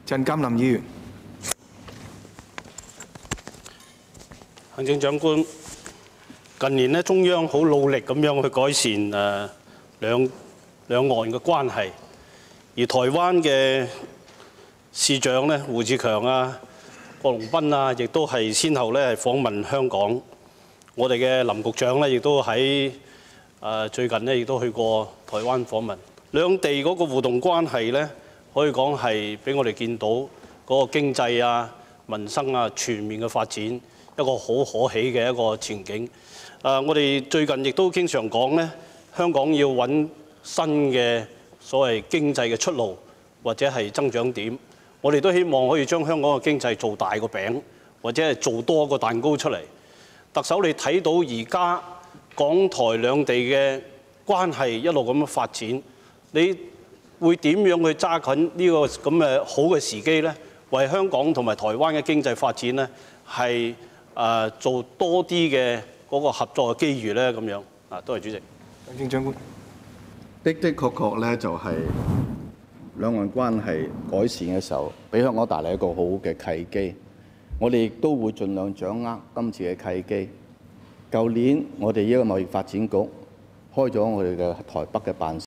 陳鑑林議員。行政長官，近年咧中央好努力咁樣去改善兩岸嘅關係，而台灣嘅市長咧胡志強啊、郭龍斌啊，亦都係先後咧係訪問香港。我哋嘅林局長咧亦都喺最近咧亦都去過台灣訪問。兩地嗰個互動關係咧，可以講係俾我哋見到嗰個經濟啊、民生啊全面嘅發展，一個好可喜嘅一個前景。我哋最近亦都經常講咧，香港要揾新嘅所謂經濟嘅出路或者係增長點。我哋都希望可以將香港嘅經濟做大個餅，或者係做多個蛋糕出嚟。特首，你睇到而家港台兩地嘅關係一路咁樣發展，你會點樣去揸緊呢個咁嘅好嘅時機呢？為香港同埋台灣嘅經濟發展呢，係做多啲嘅嗰個合作嘅機遇呢？咁樣啊，多謝主席。行政長官。的確咧，就係兩岸關係改善嘅時候，俾香港帶嚟一個好嘅契機。我哋亦都會盡量掌握今次嘅契機。舊年我哋呢個貿易發展局開咗我哋嘅台北嘅辦事